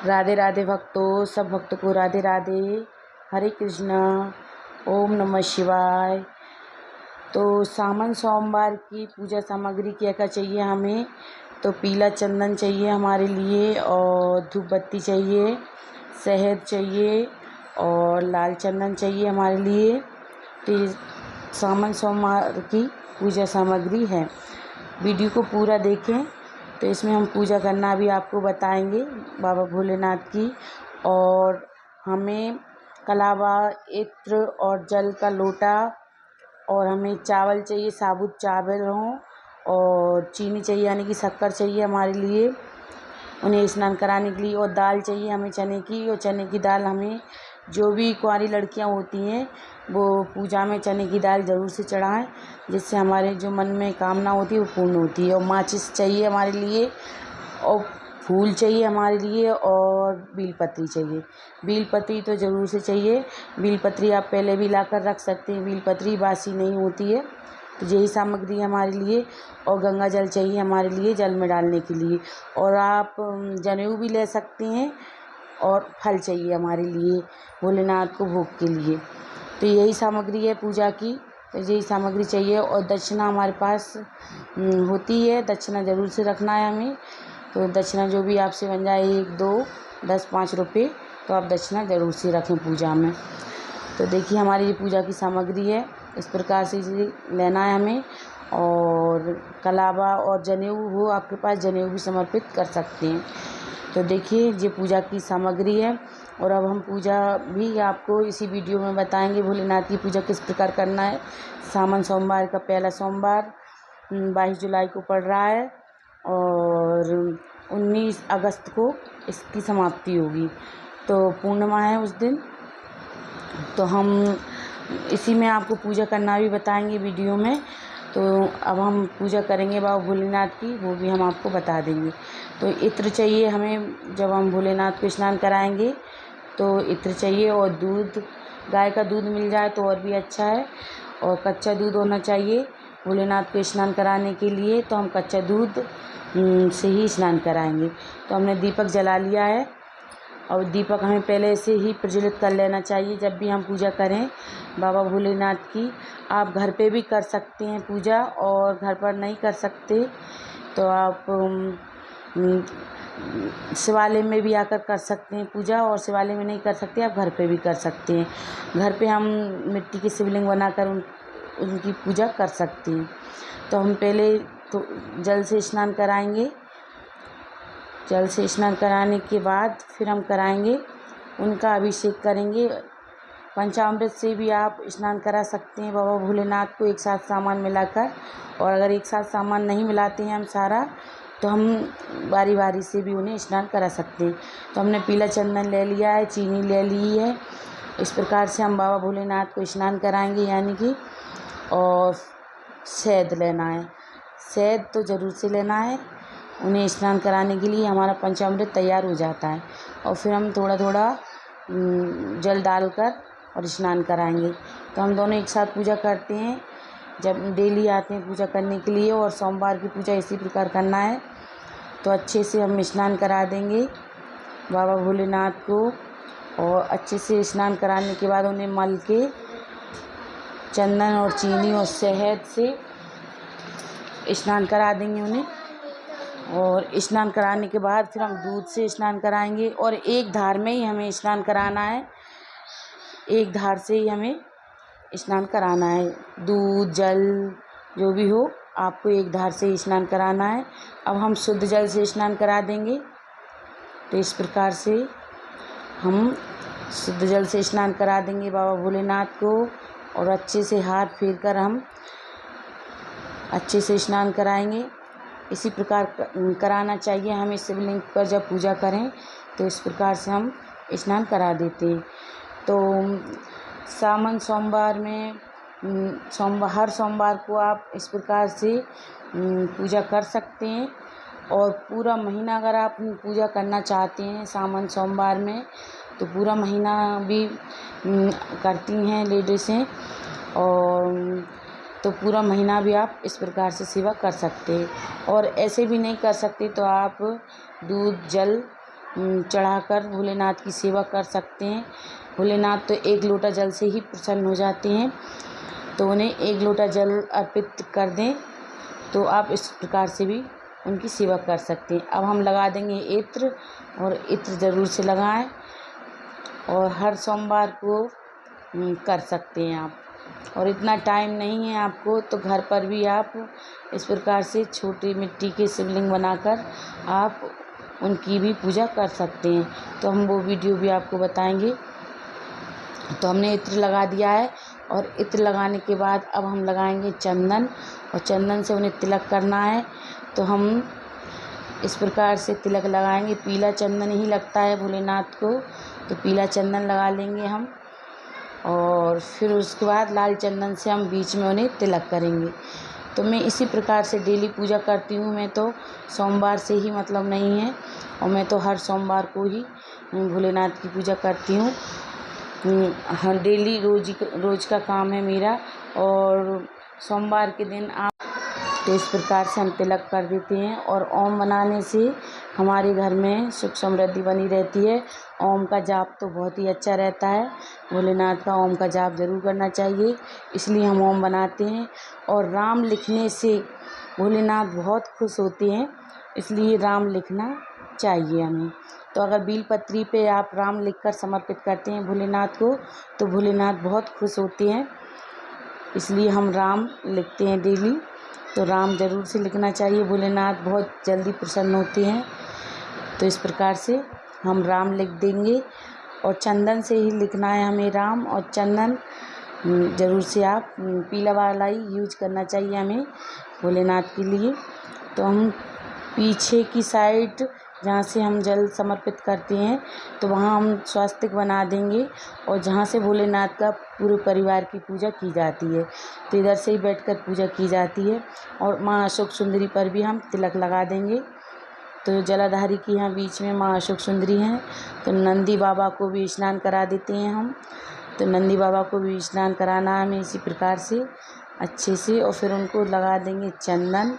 राधे राधे भक्तों, सब भक्तों को राधे राधे। हरे कृष्णा। ओम नमः शिवाय। तो सावन सोमवार की पूजा सामग्री क्या क्या चाहिए हमें? तो पीला चंदन चाहिए हमारे लिए, और धूप बत्ती चाहिए, शहद चाहिए और लाल चंदन चाहिए हमारे लिए। तो ये सावन सोमवार की पूजा सामग्री है। वीडियो को पूरा देखें। तो इसमें हम पूजा करना भी आपको बताएंगे बाबा भोलेनाथ की। और हमें कलावा, इत्र और जल का लोटा, और हमें चावल चाहिए, साबुत चावल हों, और चीनी चाहिए यानी कि शक्कर चाहिए हमारे लिए उन्हें स्नान कराने के लिए। और दाल चाहिए हमें चने की, और चने की दाल हमें जो भी कुंवारी लड़कियां होती हैं वो पूजा में चने की दाल ज़रूर से चढ़ाएं, जिससे हमारे जो मन में कामना होती है वो पूर्ण होती है। और माचिस चाहिए हमारे लिए, और फूल चाहिए हमारे लिए, और बीलपत्री चाहिए। बीलपत्री तो ज़रूर से चाहिए। बीलपत्री आप पहले भी लाकर रख सकते हैं, बीलपत्री बासी नहीं होती है। तो यही सामग्री है हमारे लिए। और गंगा जल चाहिए हमारे लिए जल में डालने के लिए। और आप जनेऊ भी ले सकते हैं। और फल चाहिए हमारे लिए भोलेनाथ को भोग के लिए। तो यही सामग्री है पूजा की। तो यही सामग्री चाहिए। और दक्षिणा हमारे पास होती है, दक्षिणा ज़रूर से रखना है हमें। तो दक्षिणा जो भी आपसे बन जाए, 1, 2, 10, 5 रुपये, तो आप दक्षिणा ज़रूर से रखें पूजा में। तो देखिए हमारी ये पूजा की सामग्री है, इस प्रकार से इसे लेना है हमें। और कलावा और जनेऊ हो आपके पास, जनेऊ भी समर्पित कर सकते हैं। तो देखिए ये पूजा की सामग्री है। और अब हम पूजा भी आपको इसी वीडियो में बताएंगे, भोलेनाथ की पूजा किस प्रकार करना है। सावन सोमवार का पहला सोमवार 22 जुलाई को पड़ रहा है, और 19 अगस्त को इसकी समाप्ति होगी। तो पूर्णिमा है उस दिन। तो हम इसी में आपको पूजा करना भी बताएंगे वीडियो में। तो अब हम पूजा करेंगे बाबा भोलेनाथ की, वो भी हम आपको बता देंगे। तो इत्र चाहिए हमें, जब हम भोलेनाथ को स्नान कराएंगे तो इत्र चाहिए। और दूध, गाय का दूध मिल जाए तो और भी अच्छा है। और कच्चा दूध होना चाहिए भोलेनाथ को स्नान कराने के लिए। तो हम कच्चा दूध से ही स्नान कराएंगे। तो हमने दीपक जला लिया है, और दीपक हमें पहले से ही प्रज्वलित कर लेना चाहिए जब भी हम पूजा करें बाबा भोलेनाथ की। आप घर पे भी कर सकते हैं पूजा, और घर पर नहीं कर सकते तो आप शिवालय में भी आकर कर सकते हैं पूजा। और शिवालय में नहीं कर सकते आप घर पे भी कर सकते हैं। घर पे हम मिट्टी की शिवलिंग बनाकर उनकी पूजा कर सकते हैं। तो हम पहले तो जल से स्नान कराएंगे। जल से स्नान कराने के बाद फिर हम कराएंगे उनका अभिषेक करेंगे। पंचामृत से भी आप स्नान करा सकते हैं बाबा भोलेनाथ को एक साथ सामान मिलाकर। और अगर एक साथ सामान नहीं मिलाते हैं हम सारा, तो हम बारी बारी से भी उन्हें स्नान करा सकते हैं। तो हमने पीला चंदन ले लिया है, चीनी ले ली है। इस प्रकार से हम बाबा भोलेनाथ को स्नान कराएंगे यानी कि। और शहद लेना है, शहद तो ज़रूर से लेना है। उन्हें स्नान कराने के लिए हमारा पंचामृत तैयार हो जाता है। और फिर हम थोड़ा थोड़ा जल डालकर और स्नान कराएंगे। तो हम दोनों एक साथ पूजा करते हैं, जब डेली आते हैं पूजा करने के लिए। और सोमवार की पूजा इसी प्रकार करना है। तो अच्छे से हम स्नान करा देंगे बाबा भोलेनाथ को। और अच्छे से स्नान कराने के बाद उन्हें मल के चंदन और चीनी और शहद से स्नान करा देंगे उन्हें। और स्नान कराने के बाद फिर हम दूध से स्नान कराएंगे। और एक धार में ही हमें स्नान कराना है, एक धार से ही हमें स्नान कराना है। दूध, जल जो भी हो, आपको एक धार से ही स्नान कराना है। अब हम शुद्ध जल से स्नान करा देंगे। तो इस प्रकार से हम शुद्ध जल से स्नान करा देंगे बाबा भोलेनाथ को। और अच्छे से हाथ फेर कर हम अच्छे से स्नान कराएंगे। इसी प्रकार कराना चाहिए हमें शिवलिंग पर जब पूजा करें, तो इस प्रकार से हम स्नान करा देते हैं। तो सावन सोमवार में हर सोमवार को आप इस प्रकार से पूजा कर सकते हैं। और पूरा महीना अगर आप पूजा करना चाहते हैं सावन सोमवार में, तो पूरा महीना भी करती हैं लेडीज़ें। और तो पूरा महीना भी आप इस प्रकार से सेवा कर सकते हैं। और ऐसे भी नहीं कर सकते तो आप दूध, जल चढ़ाकर भोलेनाथ की सेवा कर सकते हैं। भोलेनाथ तो एक लोटा जल से ही प्रसन्न हो जाते हैं, तो उन्हें एक लोटा जल अर्पित कर दें, तो आप इस प्रकार से भी उनकी सेवा कर सकते हैं। अब हम लगा देंगे इत्र, और इत्र ज़रूर से लगाएं, और हर सोमवार को कर सकते हैं आप। और इतना टाइम नहीं है आपको तो घर पर भी आप इस प्रकार से छोटी मिट्टी के शिवलिंग बनाकर आप उनकी भी पूजा कर सकते हैं, तो हम वो वीडियो भी आपको बताएंगे। तो हमने इत्र लगा दिया है, और इत्र लगाने के बाद अब हम लगाएंगे चंदन, और चंदन से उन्हें तिलक करना है। तो हम इस प्रकार से तिलक लगाएंगे। पीला चंदन ही लगता है भोलेनाथ को, तो पीला चंदन लगा लेंगे हम, और फिर उसके बाद लाल चंदन से हम बीच में उन्हें तिलक करेंगे। तो मैं इसी प्रकार से डेली पूजा करती हूँ। मैं तो सोमवार से ही मतलब नहीं है, और मैं तो हर सोमवार को ही भोलेनाथ की पूजा करती हूँ। हाँ, डेली रोज़ का काम है मेरा। और सोमवार के दिन आप तो इस प्रकार से हम तिलक कर देते हैं। और ओम बनाने से हमारे घर में सुख समृद्धि बनी रहती है। ओम का जाप तो बहुत ही अच्छा रहता है, भोलेनाथ का ओम का जाप ज़रूर करना चाहिए, इसलिए हम ओम बनाते हैं। और राम लिखने से भोलेनाथ बहुत खुश होते हैं, इसलिए राम लिखना चाहिए हमें। तो अगर बीलपत्री पे आप राम लिखकर समर्पित करते हैं भोलेनाथ को, तो भोलेनाथ बहुत खुश होते हैं, इसलिए हम राम लिखते हैं डेली। तो राम ज़रूर से लिखना चाहिए, भोलेनाथ बहुत जल्दी प्रसन्न होते हैं। तो इस प्रकार से हम राम लिख देंगे, और चंदन से ही लिखना है हमें राम। और चंदन ज़रूर से आप पीला वाला ही यूज करना चाहिए हमें भोलेनाथ के लिए। तो हम पीछे की साइड जहाँ से हम जल समर्पित करते हैं, तो वहाँ हम स्वास्तिक बना देंगे, और जहाँ से भोलेनाथ का पूरे परिवार की पूजा की जाती है, तो इधर से ही बैठकर पूजा की जाती है। और माँ अशोक सुंदरी पर भी हम तिलक लगा देंगे। तो जलाधारी की यहाँ बीच में माँ अशोक सुंदरी हैं, तो नंदी बाबा को भी स्नान करा देते हैं हम। तो नंदी बाबा को भी स्नान कराना है हमें इसी प्रकार से अच्छे से, और फिर उनको लगा देंगे चंदन।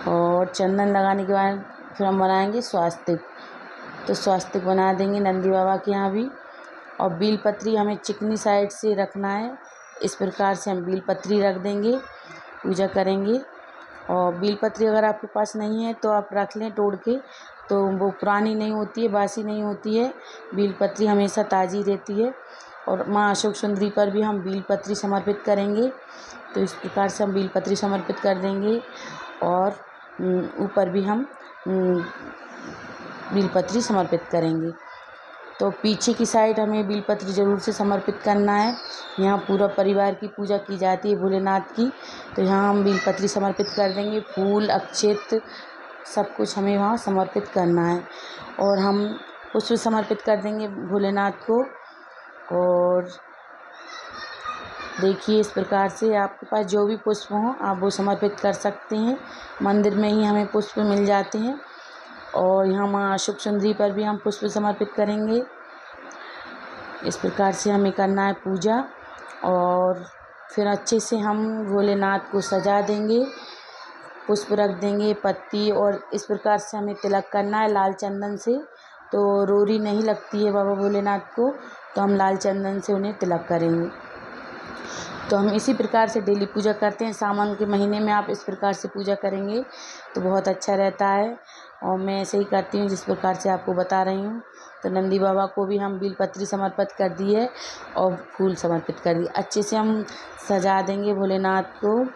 और चंदन लगाने के बाद फिर हम बनाएंगे स्वास्तिक। तो स्वास्तिक बना देंगे नंदी बाबा के यहाँ भी। और बीलपत्री हमें चिकनी साइड से रखना है, इस प्रकार से हम बीलपत्री रख देंगे, पूजा करेंगे। और बीलपत्री अगर आपके पास नहीं है तो आप रख लें तोड़ के, तो वो पुरानी नहीं होती है, बासी नहीं होती है, बीलपत्री हमेशा ताज़ी रहती है। और माँ अशोक सुंदरी पर भी हम बीलपत्री समर्पित करेंगे। तो इस प्रकार से हम बीलपत्री समर्पित कर देंगे, और ऊपर भी हम बीलपत्री समर्पित करेंगे। तो पीछे की साइड हमें बीलपत्री ज़रूर से समर्पित करना है। यहाँ पूरा परिवार की पूजा की जाती है भोलेनाथ की, तो यहाँ हम बीलपत्री समर्पित कर देंगे। फूल अक्षत सब कुछ हमें वहाँ समर्पित करना है, और हम पुष्प समर्पित कर देंगे भोलेनाथ को। और देखिए इस प्रकार से आपके पास जो भी पुष्प हों आप वो समर्पित कर सकते हैं, मंदिर में ही हमें पुष्प मिल जाते हैं। और यहाँ माँ अशोक सुंदरी पर भी हम पुष्प समर्पित करेंगे। इस प्रकार से हमें करना है पूजा, और फिर अच्छे से हम भोलेनाथ को सजा देंगे, पुष्प रख देंगे, पत्ती, और इस प्रकार से हमें तिलक करना है लाल चंदन से। तो रोरी नहीं लगती है बाबा भोलेनाथ को, तो हम लाल चंदन से उन्हें तिलक करेंगे। तो हम इसी प्रकार से डेली पूजा करते हैं। सावन के महीने में आप इस प्रकार से पूजा करेंगे तो बहुत अच्छा रहता है, और मैं ऐसे ही करती हूँ जिस प्रकार से आपको बता रही हूँ। तो नंदी बाबा को भी हम बीलपत्री समर्पित कर दिए और फूल समर्पित कर दिए। अच्छे से हम सजा देंगे भोलेनाथ को,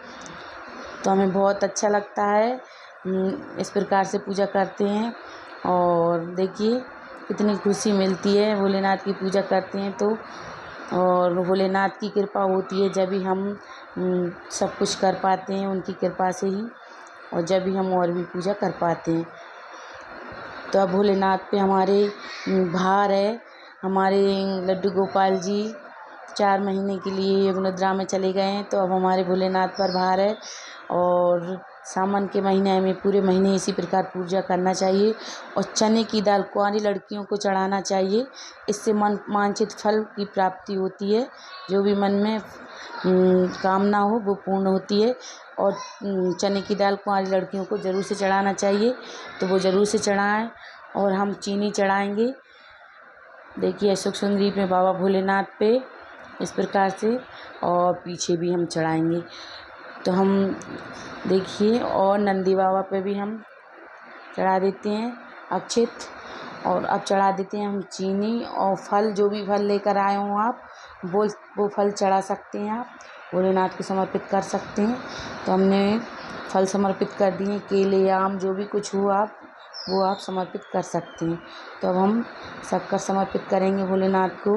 तो हमें बहुत अच्छा लगता है। इस प्रकार से पूजा करते हैं, और देखिए कितनी खुशी मिलती है भोलेनाथ की पूजा करते हैं तो। और भोलेनाथ की कृपा होती है जब भी हम सब कुछ कर पाते हैं, उनकी कृपा से ही, और जब भी हम और भी पूजा कर पाते हैं। तो अब भोलेनाथ पे हमारे भार है। हमारे लड्डू गोपाल जी 4 महीने के लिए योग निद्रा में चले गए हैं, तो अब हमारे भोलेनाथ पर भार है। और सावन के महीने में पूरे महीने इसी प्रकार पूजा करना चाहिए। और चने की दाल कुंवारी लड़कियों को चढ़ाना चाहिए, इससे वांछित फल की प्राप्ति होती है। जो भी मन में कामना हो वो पूर्ण होती है। और चने की दाल कुंवारी लड़कियों को ज़रूर से चढ़ाना चाहिए, तो वो ज़रूर से चढ़ाएं। और हम चीनी चढ़ाएंगे। देखिए अशोक सुंदरी में बाबा भोलेनाथ पे इस प्रकार से, और पीछे भी हम चढ़ाएंगे। तो हम देखिए, और नंदी बाबा पे भी हम चढ़ा देते हैं अक्षित, और अब चढ़ा देते हैं हम चीनी और फल। जो भी फल लेकर आए हों आप, वो फल चढ़ा सकते हैं, आप भोलेनाथ को समर्पित कर सकते हैं। तो हमने फल समर्पित कर दिए, केले, आम, जो भी कुछ हो वो आप समर्पित कर सकते हैं। तो अब हम शक्कर समर्पित करेंगे भोलेनाथ को।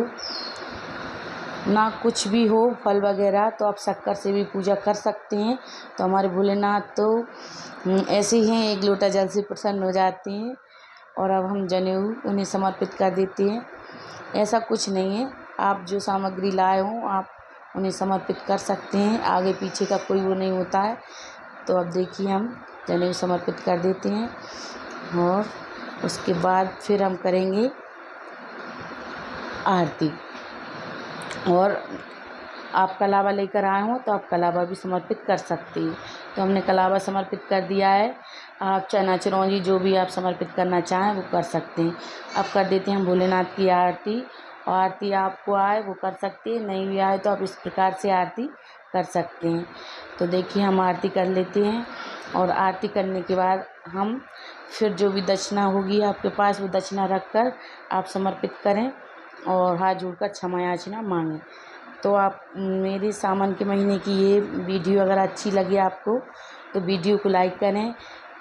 ना कुछ भी हो फल वगैरह, तो आप शक्कर से भी पूजा कर सकते हैं। तो हमारे भोलेनाथ तो ऐसे ही हैं, एक लोटा जल से प्रसन्न हो जाते हैं। और अब हम जनेऊ उन्हें समर्पित कर देते हैं। ऐसा कुछ नहीं है, आप जो सामग्री लाए हों आप उन्हें समर्पित कर सकते हैं, आगे पीछे का कोई वो नहीं होता है। तो अब देखिए हम जनेऊ समर्पित कर देते हैं, और उसके बाद फिर हम करेंगे आरती। और आप कलावा लेकर आए हो तो आप कलावा भी समर्पित कर सकते हैं। तो हमने कलावा समर्पित कर दिया है। आप चना चिरौंजी जो भी आप समर्पित करना चाहें वो कर सकते हैं। अब कर देते हैं हम भोलेनाथ की आरती। और आरती आपको आए वो कर सकते हैं, नहीं भी आए तो आप इस प्रकार से आरती कर सकते हैं। तो देखिए हम आरती कर लेते हैं, और आरती करने के बाद हम फिर जो भी दक्षिणा होगी आपके पास वो दक्षिणा रख कर आप समर्पित करें, और हाथ जोड़कर क्षमा याचना मांगें। तो आप मेरे सावन के महीने की ये वीडियो अगर अच्छी लगे आपको तो वीडियो को लाइक करें,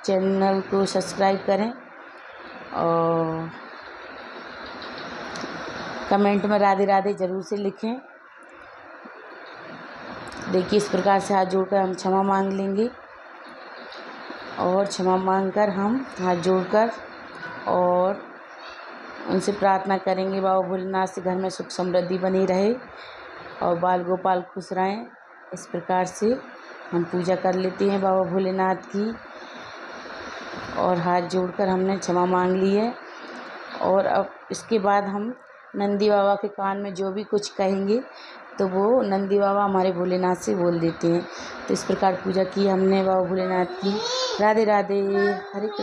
चैनल को सब्सक्राइब करें, और कमेंट में राधे राधे ज़रूर से लिखें। देखिए इस प्रकार से हाथ जोड़कर हम क्षमा मांग लेंगे, और क्षमा मांगकर हम हाथ जोड़कर और उनसे प्रार्थना करेंगे बाबा भोलेनाथ से घर में सुख समृद्धि बनी रहे और बाल गोपाल खुश रहें। इस प्रकार से हम पूजा कर लेते हैं बाबा भोलेनाथ की, और हाथ जोड़कर हमने क्षमा मांग ली है। और अब इसके बाद हम नंदी बाबा के कान में जो भी कुछ कहेंगे तो वो नंदी बाबा हमारे भोलेनाथ से बोल देते हैं। तो इस प्रकार पूजा की हमने बाबा भोलेनाथ की। राधे राधे, हरे कृष्ण।